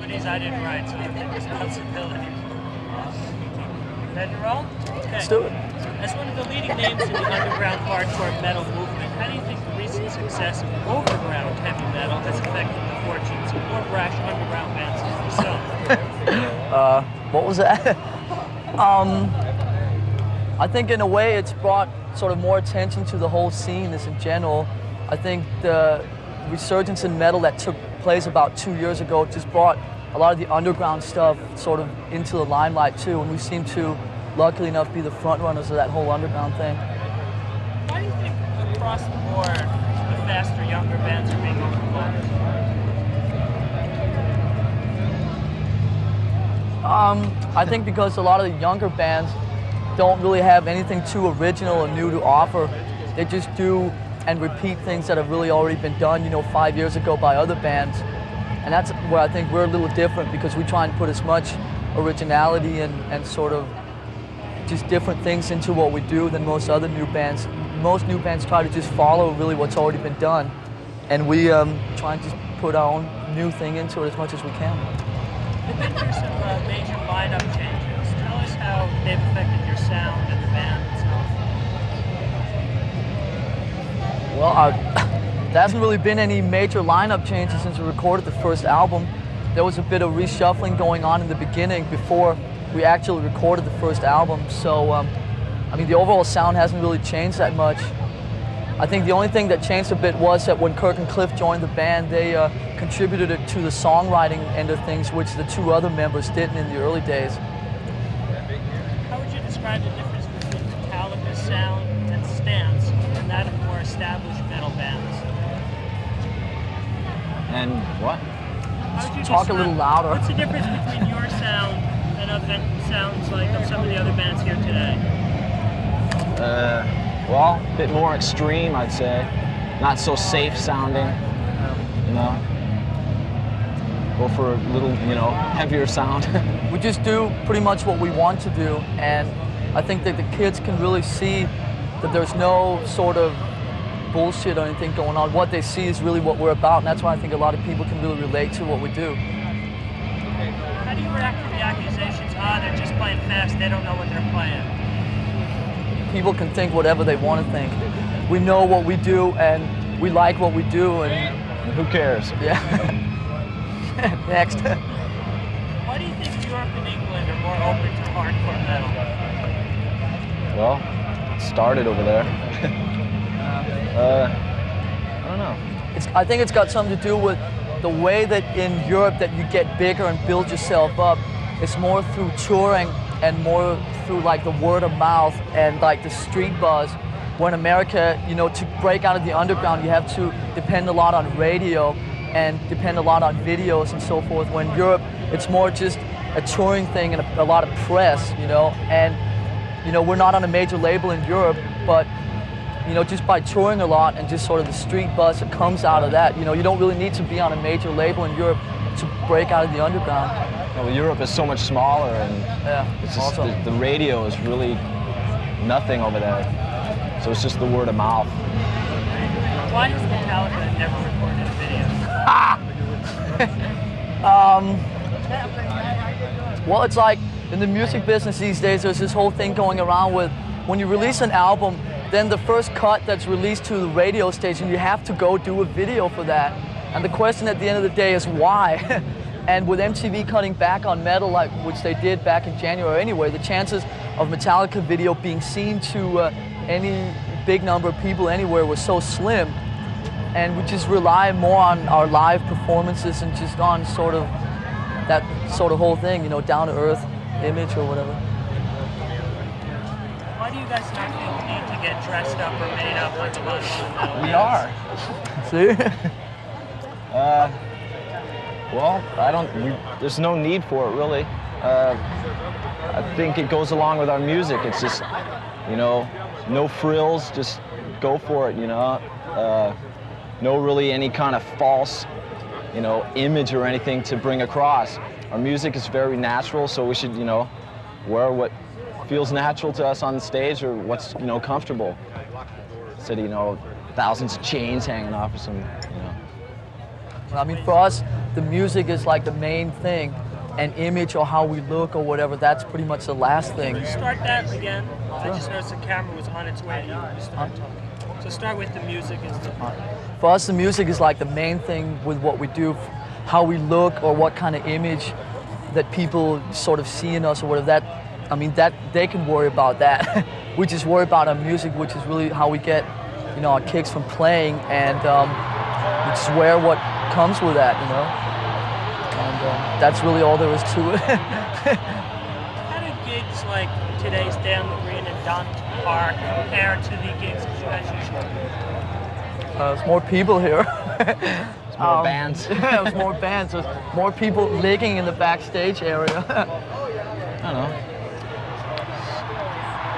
these I didn't write, so I take responsibility. Ready to roll? Okay. Let's do it. As one of the leading names in the underground hardcore metal movement, how do you think the recent success of overground heavy metal has affected the fortunes of more brash underground bands like yourself? What was that? I think in a way it's brought sort of more attention to the whole scene as in general. I think the resurgence in metal that took place about 2 years ago just brought a lot of the underground stuff sort of into the limelight too, and we seem to, luckily enough, be the front runners of that whole underground thing. Why do you think across the board the faster, younger bands are being overlooked? I think because a lot of the younger bands don't really have anything too original or new to offer. They just do and repeat things that have really already been done, 5 years ago by other bands. And that's where I think we're a little different, because we try and put as much originality and sort of just different things into what we do than most other new bands. Most new bands try to just follow really what's already been done. And we try and just put our own new thing into it as much as we can. You've been through some major lineup changes. Tell us how they've affected your sound and the band itself. Well, there hasn't really been any major lineup changes since we recorded the first album. There was a bit of reshuffling going on in the beginning before we actually recorded the first album. So, I mean, the overall sound hasn't really changed that much. I think the only thing that changed a bit was that when Kirk and Cliff joined the band, they contributed it to the songwriting end of things, which the two other members didn't in the early days. How would you describe the difference between Metallica's sound and stance and that of more established metal bands? And what? Talk a little louder. What's the difference between your sound and sounds like of some of the other bands here today? Well, a bit more extreme, I'd say. Not so safe sounding, Go for a little, heavier sound. We just do pretty much what we want to do, and I think that the kids can really see that there's no sort of bullshit or anything going on. What they see is really what we're about, and that's why I think a lot of people can really relate to what we do. How do you react to the accusations? They're just playing fast, they don't know what they're playing. People can think whatever they want to think. We know what we do, and we like what we do, and who cares? Yeah. Next. Why do you think Europe and England are more open to hardcore metal? Well, it started over there. I don't know. I think it's got something to do with the way that in Europe that you get bigger and build yourself up. It's more through touring and more through like the word of mouth and like the street buzz. Where in America, to break out of the underground, you have to depend a lot on radio and depend a lot on videos and so forth. When in Europe, it's more just a touring thing and a lot of press, and we're not on a major label in Europe, but just by touring a lot and just sort of the street buzz that comes out of that, you don't really need to be on a major label in Europe to break out of the underground. Well, Europe is so much smaller, and it's just the radio is really nothing over there. So it's just the word of mouth. Why has Metallica never recorded a video? Well, it's like in the music business these days, there's this whole thing going around with when you release an album, then the first cut that's released to the radio station, you have to go do a video for that. And the question at the end of the day is why? And with MTV cutting back on metal, which they did back in January anyway, the chances of Metallica video being seen to any big number of people anywhere was so slim. And we just rely more on our live performances and just on sort of that sort of whole thing, down-to-earth image or whatever. Why do you guys not feel the need to get dressed up or made up like a lot of metal We bands? are. See? Well, there's no need for it, really. I think it goes along with our music. It's just, no frills, just go for it, no really any kind of false, image or anything to bring across. Our music is very natural, so we should, wear what feels natural to us on the stage or what's, comfortable. Instead of, thousands of chains hanging off or some, I mean, for us, the music is like the main thing, and image or how we look or whatever, that's pretty much the last thing. Can you start that again? I just noticed the camera was on its way to you when you started talking. So start with the music. For us, the music is like the main thing with what we do, how we look or what kind of image that people sort of see in us or whatever. That, I mean, that they can worry about that. We just worry about our music, which is really how we get, you know, our kicks from playing, and we just wear what comes with that, you know. And that's really all there is to it. How do gigs like today's Down the Green and Donington Park compare to the gigs that you guys usually do? There's more people here. There's more bands. Yeah, there's more bands. There's more people licking in the backstage area. I don't know.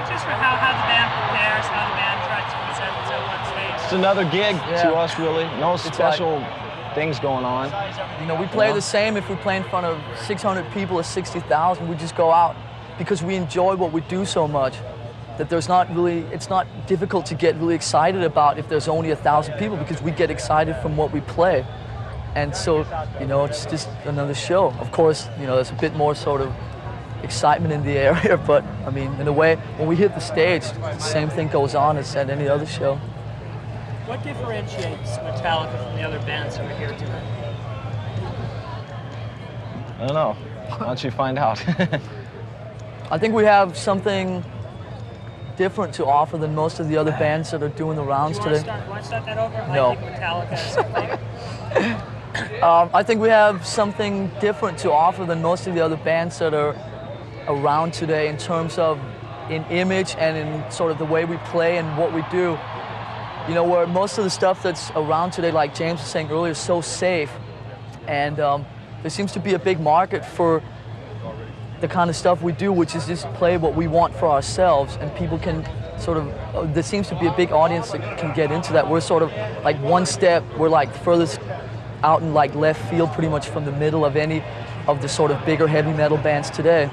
Just for how the band prepares, how the band tries to present itself on stage. It's another gig to us, really. No It's special things going on. You know, we play the same if we play in front of 600 people or 60,000. We just go out because we enjoy what we do so much that there's not really, it's not difficult to get really excited about if there's only 1,000 people, because we get excited from what we play. And so, you know, it's just another show. Of course, you know, there's a bit more sort of excitement in the area, but I mean, in a way, when we hit the stage, the same thing goes on as at any other show. What differentiates Metallica from the other bands who are here tonight? I don't know. Why don't you find out? I think we have something different to offer than most of the other bands that are doing the rounds today. Want to start that over? No. I think Metallica has something. I think we have something different to offer than most of the other bands that are around today in terms of in image and in sort of the way we play and what we do. You know, where most of the stuff that's around today, like James was saying earlier, is so safe. And there seems to be a big market for the kind of stuff we do, which is just play what we want for ourselves, and people can sort of, there seems to be a big audience that can get into that. We're sort of like one step, we're like furthest out in like left field pretty much from the middle of any of the sort of bigger heavy metal bands today.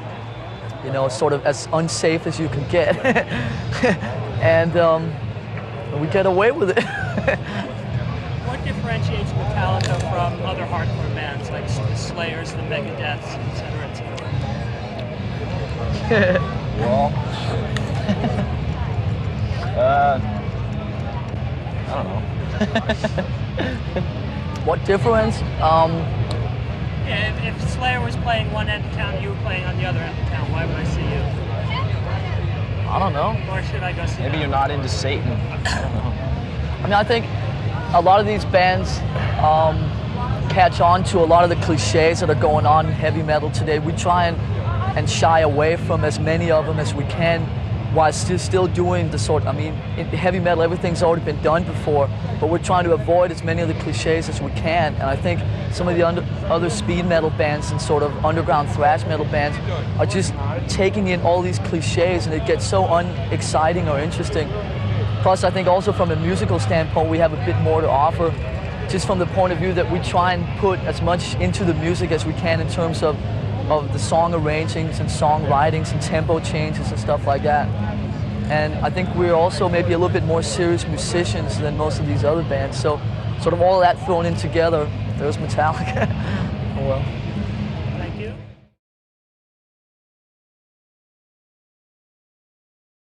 You know, sort of as unsafe as you can get. And we get away with it. What differentiates Metallica from other hardcore bands like the Slayers, the Megadeths, etc., etc.? Well, I don't know. What difference? Yeah, if Slayer was playing one end of town, you were playing on the other end of town, why would I see you? I don't know. Or should I go see Maybe them? you're not into Satan. I don't know. I mean, I think a lot of these bands catch on to a lot of the cliches that are going on in heavy metal today. We try and shy away from as many of them as we can, while still doing the sort, I mean, in heavy metal, everything's already been done before, but we're trying to avoid as many of the cliches as we can. And I think some of the other speed metal bands and sort of underground thrash metal bands are just taking in all these cliches, and it gets so unexciting or interesting. Plus, I think also from a musical standpoint, we have a bit more to offer, just from the point of view that we try and put as much into the music as we can in terms of the song arrangings and song writings and tempo changes and stuff like that. And I think we're also maybe a little bit more serious musicians than most of these other bands. So sort of all of that thrown in together, there's Metallica. Oh well.